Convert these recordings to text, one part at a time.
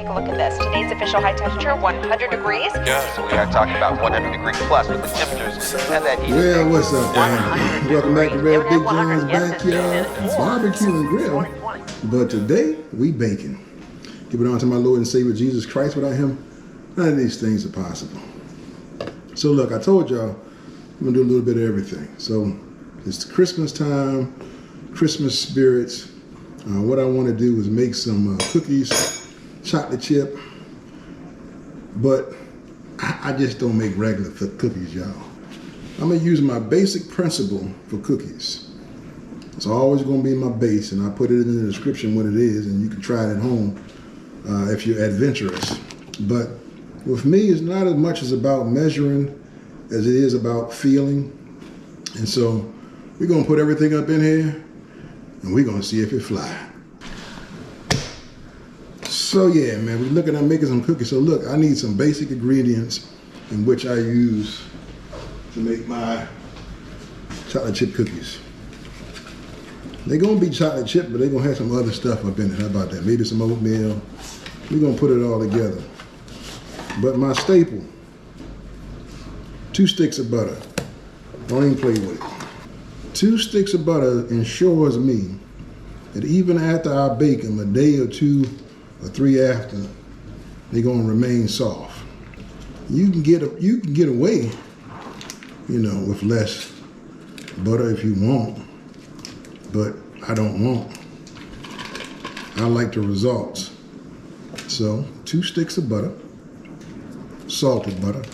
take a look at this. Today's official high temperature, 100 degrees. So we are talking about 100 degree plus with the temperatures and that heat. Well, what's up, man? Welcome back to revbigjohn's backyard barbecue and grill. But today, we baking. Give it on to my Lord and Savior Jesus Christ. Without him, none of these things are possible. So look, I told y'all I'm gonna do a little bit of everything. So it's Christmas time, Christmas spirits. What I want to do is make some cookies, chocolate chip, but I just don't make regular cookies, y'all. I'm gonna use my basic principle for cookies. It's always gonna be my base, and I put it in the description what it is, and you can try it at home if you're adventurous. But with me, it's not as much as about measuring as it is about feeling. And so we're gonna put everything up in here, and we're gonna see if it fly. So yeah, man, we're looking at making some cookies. So look, I need some basic ingredients in which I use to make my chocolate chip cookies. They're gonna be chocolate chip, but they're gonna have some other stuff up in it. How about that? Maybe some oatmeal. We're gonna put it all together. But my staple, 2 sticks of butter. Don't even play with it. 2 sticks of butter ensures me that even after I bake them a day or 2 or 3 after, they're gonna remain soft. You can get away, you know, with less butter if you want, but I don't want. I like the results. So 2 sticks of butter, salted butter.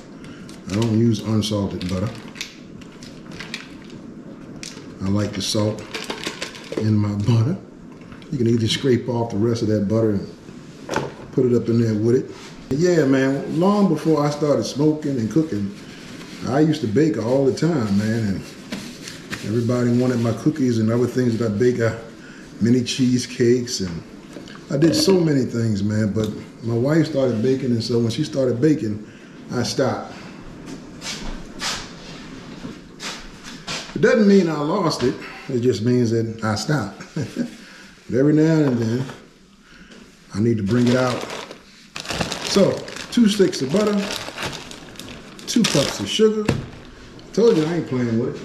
I don't use unsalted butter. I like the salt in my butter. You can either scrape off the rest of that butter and put it up in there with it. Yeah, man, long before I started smoking and cooking, I used to bake all the time, man, and everybody wanted my cookies and other things that I bake. Mini cheesecakes, and I did so many things, man, but my wife started baking, and so when she started baking, I stopped. It doesn't mean I lost it. It just means that I stopped. But every now and then, I need to bring it out. So, 2 sticks of butter, 2 cups of sugar. I told you I ain't playing with it.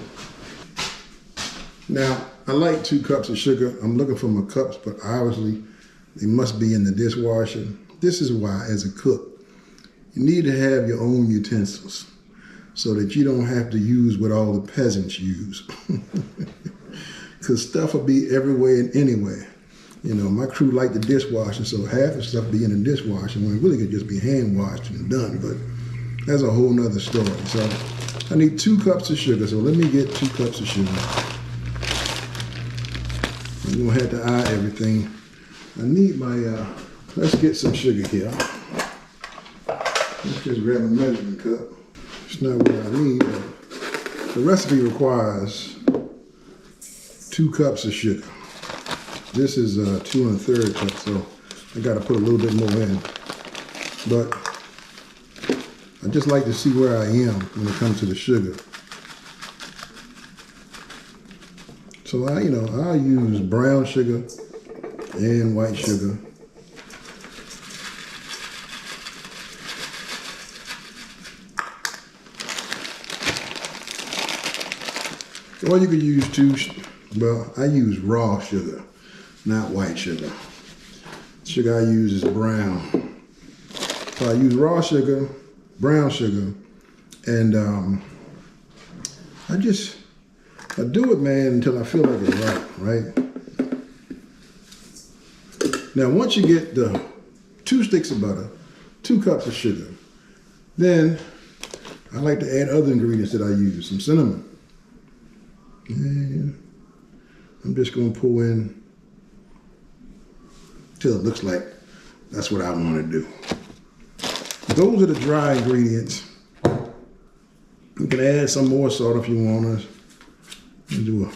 Now, I like 2 cups of sugar. I'm looking for my cups, but obviously, they must be in the dishwasher. This is why, as a cook, you need to have your own utensils so that you don't have to use what all the peasants use. Because stuff will be everywhere and anywhere. You know, my crew like the dishwasher, so half the stuff be in the dishwasher when it really could just be hand washed and done, but that's a whole nother story. So I need 2 cups of sugar, so let me get 2 cups of sugar. I'm gonna have to eye everything. I need my, let's get some sugar here. Let's just grab a measuring cup. It's not what I need, but the recipe requires 2 cups of sugar. This is 2 1/3 cups, so I gotta put a little bit more in. But I just like to see where I am when it comes to the sugar. So I use brown sugar and white sugar. Or you could use 2, well, I use raw sugar, not white sugar. The sugar I use is brown. So I use raw sugar, brown sugar, and I do it, man, until I feel like it's right? Now, once you get the 2 sticks of butter, 2 cups of sugar, then I like to add other ingredients that I use, some cinnamon. And I'm just gonna pour in till it looks like that's what I wanna do. Those are the dry ingredients. You can add some more salt if you want to. Do a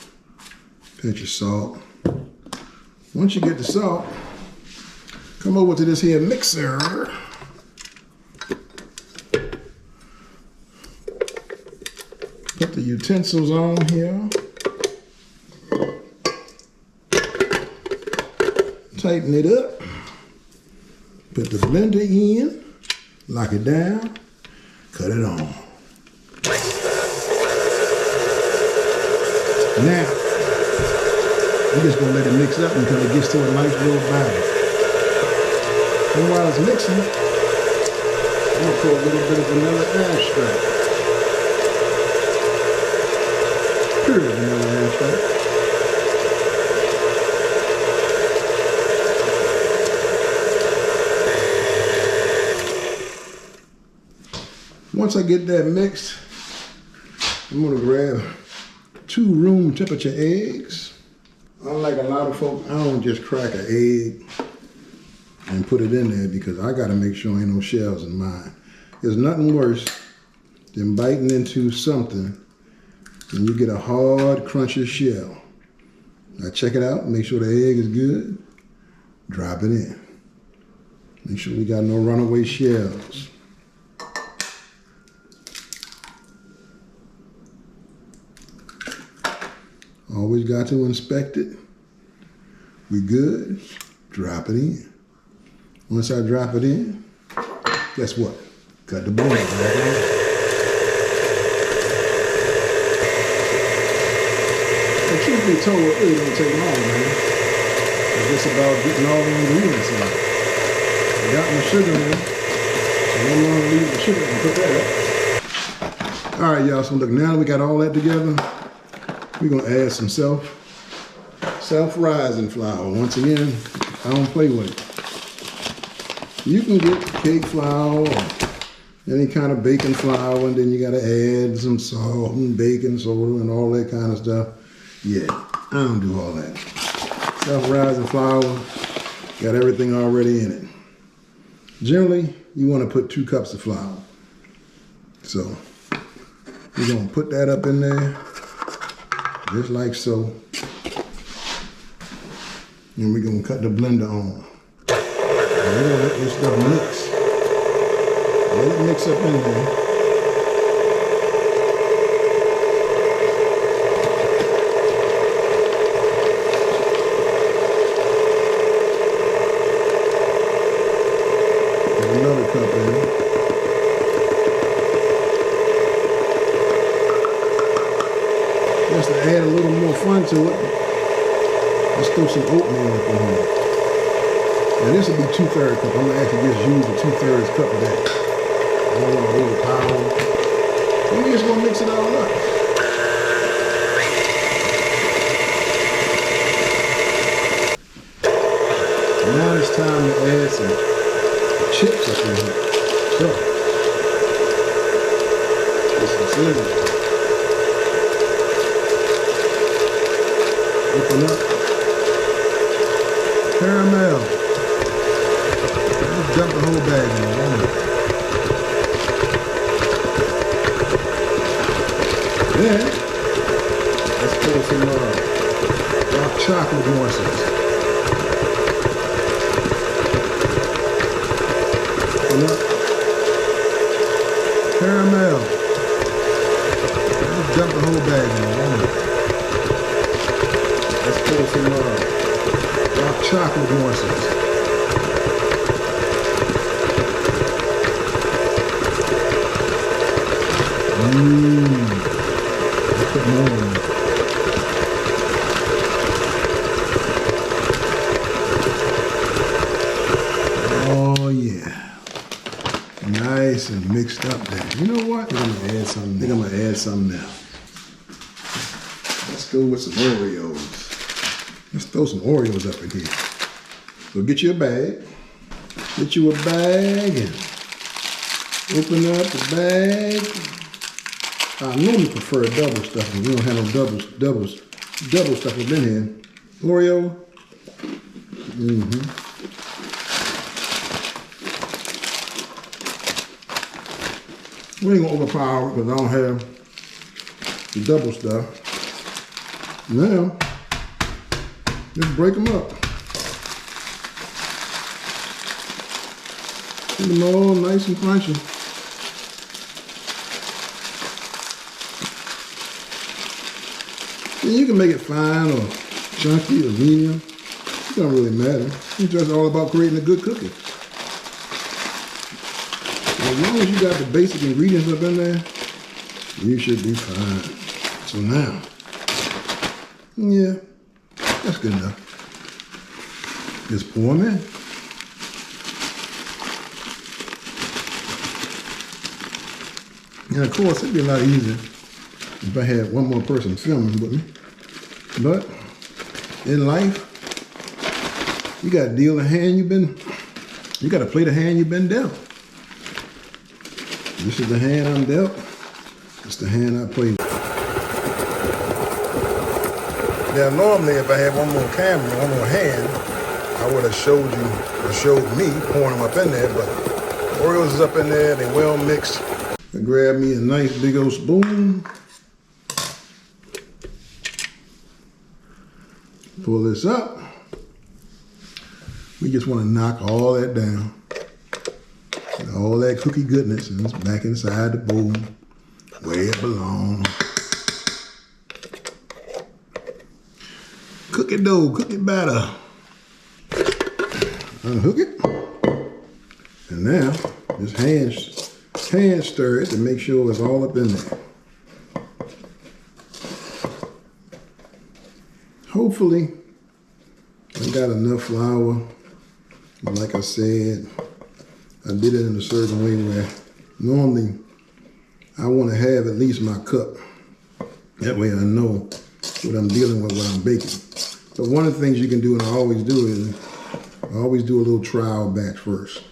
pinch of salt. Once you get the salt, come over to this here mixer. Put the utensils on here. Tighten it up. Put the blender in, lock it down, cut it on. Now, we're just gonna let it mix up until it gets to a nice little balance. And while it's mixing, I'm gonna pour a little bit of vanilla extract. Pure vanilla extract. Once I get that mixed, I'm gonna grab 2 room temperature eggs. Unlike a lot of folks, I don't just crack an egg and put it in there because I gotta make sure ain't no shells in mine. There's nothing worse than biting into something and you get a hard, crunchy shell. Now check it out, make sure the egg is good, drop it in. Make sure we got no runaway shells. Always got to inspect it. We good, drop it in. Once I drop it in, guess what? Cut the blender right on. And truth be told, it really don't take long, man. It's just about getting all the ingredients in. I got my sugar in, so I'm gonna leave the sugar and put that up. All right, y'all, so look, now that we got all that together, we're gonna add some self-rising flour. Once again, I don't play with it. You can get cake flour or any kind of baking flour, and then you gotta add some salt and baking soda and all that kind of stuff. Yeah, I don't do all that. Self-rising flour, got everything already in it. Generally, you wanna put 2 cups of flour. So, we're gonna put that up in there. Just like so. And we're gonna cut the blender on. And we're gonna let this stuff mix. Let it mix up in there. Put another cup in. Just to add a little more fun to it, let's throw some oatmeal up in here. Now this will be 2/3 cup. I'm gonna actually just use the 2/3 cup of that. I don't want to overpower. And we're just gonna mix it all up. Now it's time to add some chips up in here. So, get some cinnamon. Open up. Caramel. Just dump the whole bag in there. Then, let's pour some dark chocolate morsels. Open up. Caramel. Just dump the whole bag in there. Let's pour some dark chocolate morsels. Let's put more in. Oh yeah. Nice and mixed up there. You know what? I think I'm gonna add something now. Let's go with some Oreos. Let's throw some Oreos up in here. So get you a bag. Get you a bag and open up the bag. I normally prefer double stuff, but we don't have no double stuff up in here. Oreo. We ain't gonna overpower it because I don't have the double stuff. Now, just break them up. Get them all nice and crunchy. And you can make it fine or chunky or medium. It don't really matter. It's just all about creating a good cookie. as long as you got the basic ingredients up in there, you should be fine. So now, yeah, that's good enough. Just pour them in. And of course, it'd be a lot easier if I had one more person filming with me. But in life, you gotta deal the hand you gotta play the hand you've been dealt. This is the hand I'm dealt. It's the hand I played. Now, normally, if I had one more camera, one more hand, I would have showed me pouring them up in there, but Oreos is up in there, they well mixed. I grab me a nice big old spoon. Pull this up. We just want to knock all that down. All that cookie goodness is back inside the bowl where it belongs. Cookie dough, cookie batter. Unhook it. And now, just hand stir it to make sure it's all up in there. Hopefully, I got enough flour. Like I said, I did it in a certain way where normally I want to have at least my cup. That way I know what I'm dealing with when I'm baking. But one of the things you can do, and I always do, is I always do a little trial batch first.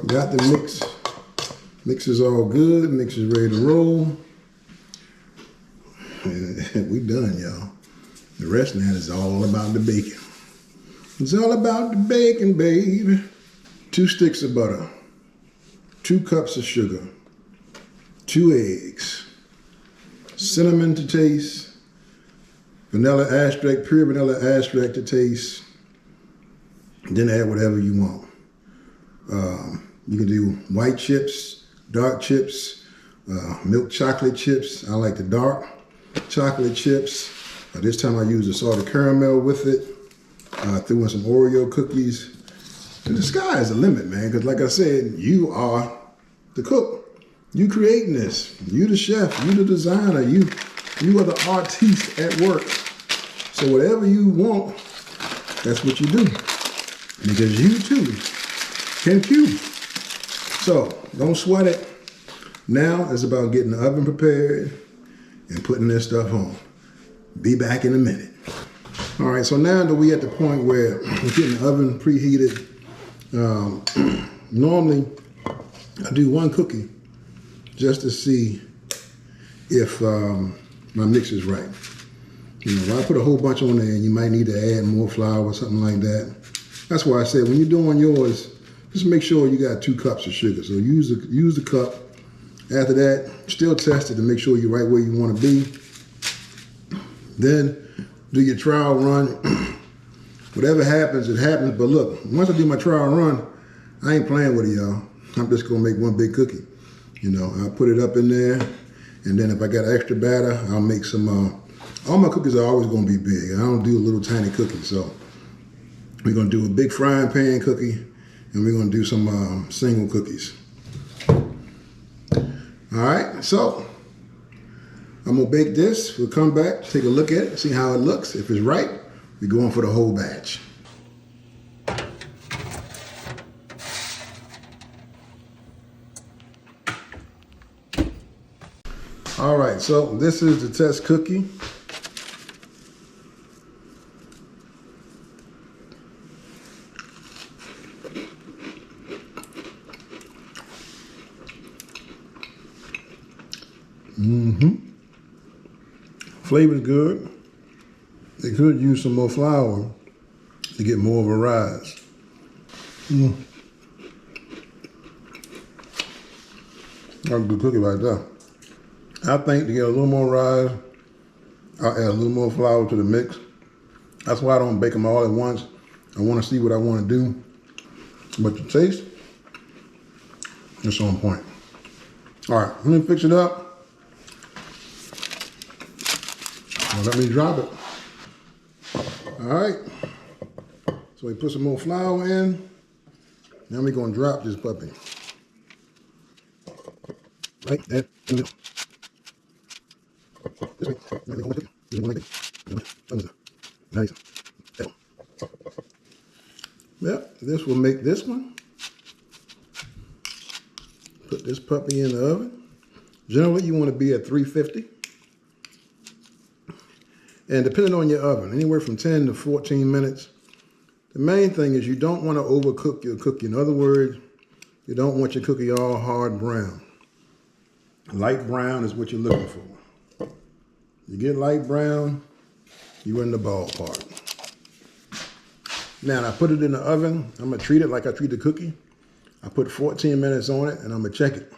Got the mix. Mix is all good. Mix is ready to roll. And we done, y'all. The rest of that is all about the bacon. It's all about the bacon, baby. 2 sticks of butter, 2 cups of sugar, 2 eggs, cinnamon to taste, vanilla extract, pure vanilla extract to taste. Then add whatever you want. You can do white chips, dark chips, milk chocolate chips. I like the dark chocolate chips. This time I used a salted caramel with it. Threw in some Oreo cookies. And the sky is the limit, man, because like I said, you are the cook. You creating this. You the chef. You the designer. You are the artiste at work. So whatever you want, that's what you do. Because you too can cube. So don't sweat it. Now it's about getting the oven prepared and putting this stuff on. Be back in a minute. All right, so now that we at the point where we're getting the oven preheated, normally I do 1 cookie just to see if my mix is right. You know, if I put a whole bunch on there, you might need to add more flour or something like that. That's why I said when you're doing yours, just make sure you got 2 cups of sugar. So use the cup. After that, still test it to make sure you're right where you want to be. Then do your trial run. Whatever happens, it happens. But look, once I do my trial run, I ain't playing with it, y'all. I'm just gonna make 1 big cookie. You know, I'll put it up in there, and then if I got extra batter, I'll make some. All my cookies are always gonna be big. I don't do a little tiny cookie. So we're gonna do a big frying pan cookie, and we're gonna do some single cookies. All right, so I'm gonna bake this. We'll come back, take a look at it, see how it looks. If it's right, we're going for the whole batch. All right, so this is the test cookie. Flavor's good. They could use some more flour to get more of a rise. That's a good cookie right there. I think to get a little more rise, I'll add a little more flour to the mix. That's why I don't bake them all at once. I want to see what I want to do. But the taste, it's on point. All right, let me fix it up. Now let me drop it. All right. So we put some more flour in. Now we're gonna drop this puppy. Right, that. This way. Nice. Yep, this will make this one. Put this puppy in the oven. Generally, you want to be at 350. And depending on your oven, anywhere from 10 to 14 minutes. The main thing is you don't want to overcook your cookie. In other words, you don't want your cookie all hard brown. Light brown is what you're looking for. You get light brown, you're in the ballpark. Now, I put it in the oven. I'm gonna treat it like I treat the cookie. I put 14 minutes on it and I'm gonna check it.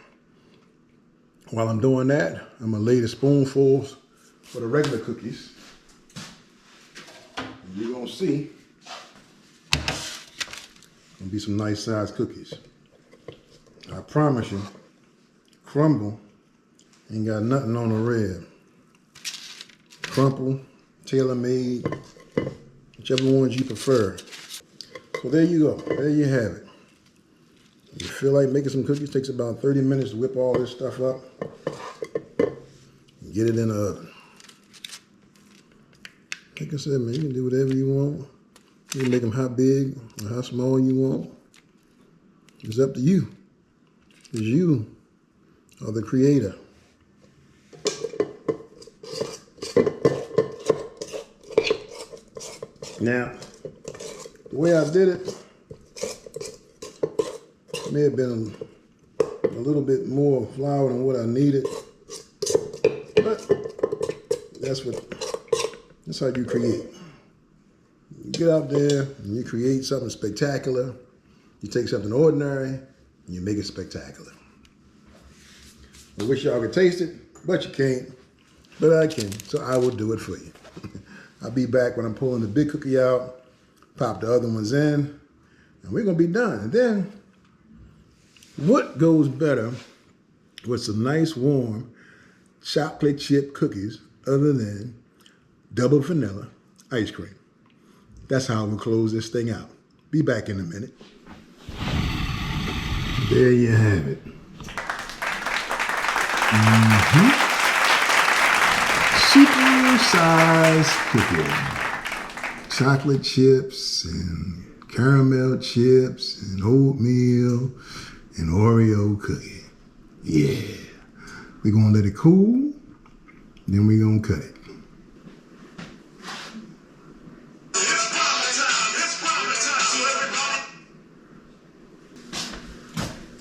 While I'm doing that, I'm gonna lay the spoonfuls for the regular cookies. And you're gonna see, gonna be some nice sized cookies. I promise you, crumble ain't got nothing on the red. Crumple, tailor-made, whichever ones you prefer. So there you go, there you have it. You feel like making some cookies, takes about 30 minutes to whip all this stuff up. And get it in the oven. Like I said, man, you can do whatever you want. You can make them how big or how small you want. It's up to you. Because you are the creator. Now, the way I did it may have been a little bit more flour than what I needed, but that's how you create. You get out there and you create something spectacular. You take something ordinary and you make it spectacular. I wish y'all could taste it, but you can't. But I can, so I will do it for you. I'll be back when I'm pulling the big cookie out, pop the other ones in, and we're gonna be done. And then, what goes better with some nice warm chocolate chip cookies other than double vanilla ice cream? That's how we'll close this thing out. Be back in a minute. There you have it. Super size cookie. Chocolate chips and caramel chips and oatmeal and Oreo cookie. Yeah. We're gonna let it cool, then we're gonna cut it.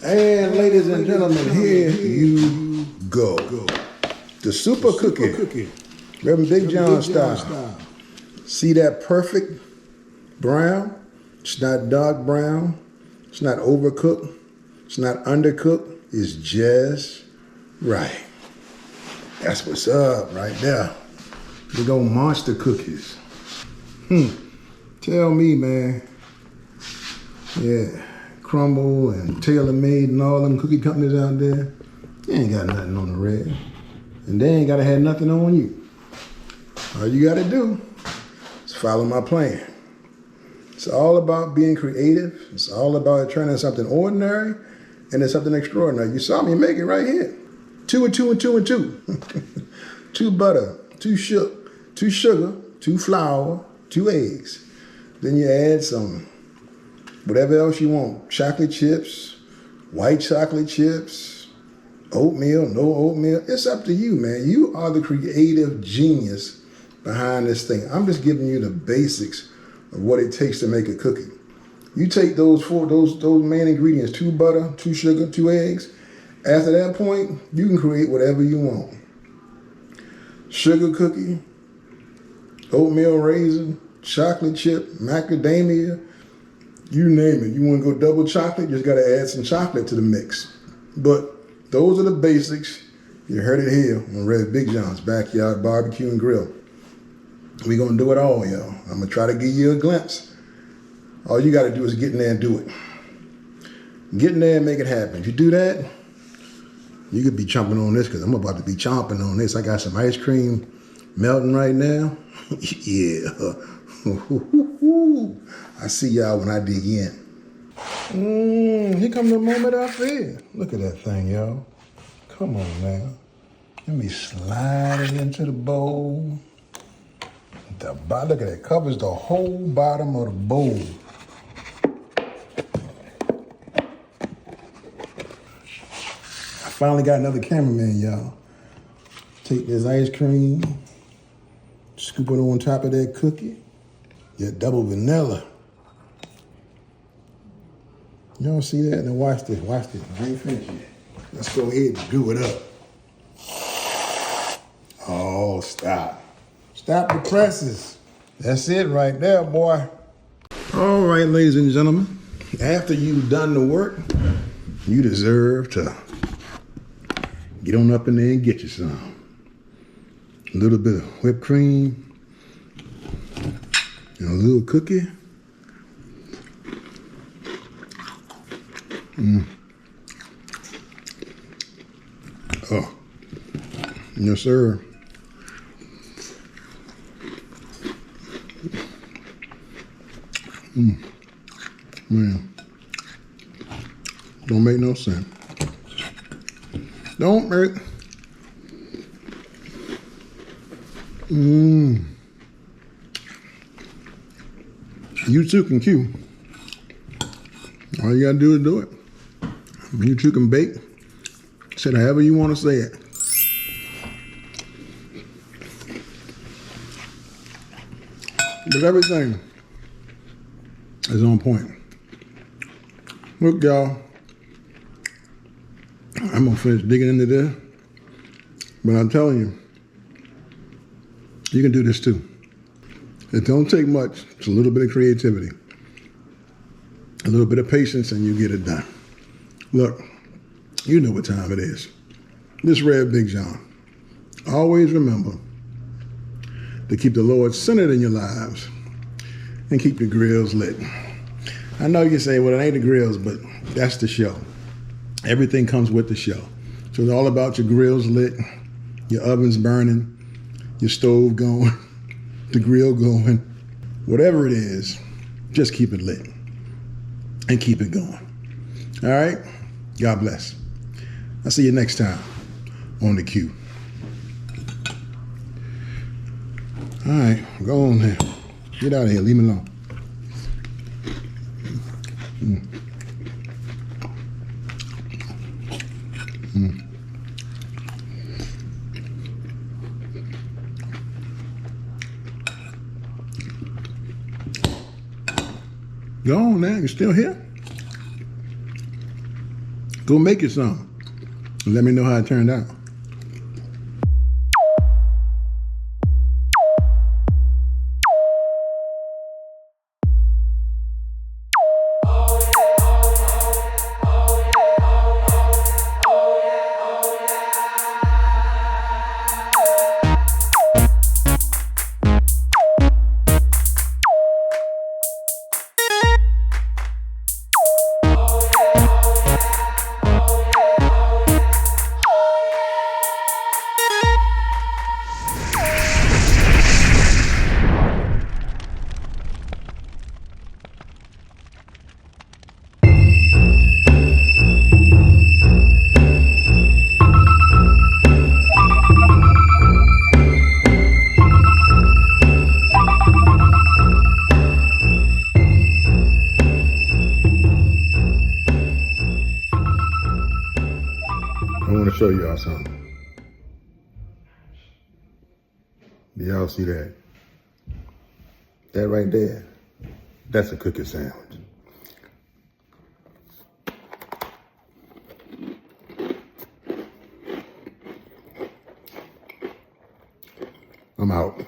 And ladies and gentlemen, here you go. The super cookie. Reverend Big John style. See that perfect brown? It's not dark brown. It's not overcooked. It's not undercooked. It's just right. That's what's up right there. Big old monster cookies. Tell me, man. Yeah. Crumble and tailor-made and all them cookie companies out there, they ain't got nothing on the red. And they ain't gotta have nothing on you. All you gotta do is follow my plan. It's all about being creative. It's all about turning something ordinary into something extraordinary. You saw me make it right here. 2 and 2 and 2 and 2. 2 butter, 2 sugar, 2 flour, 2 eggs. Then you add some whatever else you want. Chocolate chips, white chocolate chips, oatmeal, no oatmeal. It's up to you, man. You are the creative genius behind this thing. I'm just giving you the basics of what it takes to make a cookie. You take those main ingredients, 2 butter, 2 sugar, 2 eggs. After that point, you can create whatever you want. Sugar cookie, oatmeal raisin, chocolate chip, macadamia, you name it. You want to go double chocolate, you just got to add some chocolate to the mix. But those are the basics. You heard it here on Rev Big John's Backyard Barbecue and Grill. We're going to do it all, y'all. I'm going to try to give you a glimpse. All you got to do is get in there and do it. Get in there and make it happen. If you do that, you could be chomping on this because I'm about to be chomping on this. I got some ice cream melting right now. Yeah. Ooh, I see y'all when I dig in. Here comes the moment I fear. Look at that thing, y'all. Come on now. Let me slide it into the bowl. Look at that, covers the whole bottom of the bowl. I finally got another cameraman, y'all. Take this ice cream, scoop it on top of that cookie. Get double vanilla. Y'all see that? Now watch this, I ain't finished yet. Let's go ahead and do it up. Oh, stop. Stop the presses. That's it right there, boy. All right, ladies and gentlemen. After you've done the work, you deserve to get on up in there and get you some. A little bit of whipped cream and a little cookie. Oh, yes, sir. Man, don't make no sense. Don't make. You too can cue. All you gotta do is do it. You too can bake. Say it however you want to say it. But everything is on point. Look, y'all, I'm gonna finish digging into this, but I'm telling you, you can do this too. It don't take much. It's a little bit of creativity, a little bit of patience, and you get it done. Look, you know what time it is. This revbigjohn. Always remember to keep the Lord centered in your lives and keep your grills lit. I know you say, well, it ain't the grills, but that's the show. Everything comes with the show. So it's all about your grills lit, your ovens burning, your stove going, the grill going. Whatever it is, just keep it lit and keep it going. All right? God bless. I'll see you next time on the Q. All right, go on there. Get out of here, leave me alone. Go on now, you still here? Go make it some. Let me know how it turned out. I want to show y'all something. Do y'all see that? That right there, that's a cookie sandwich. I'm out.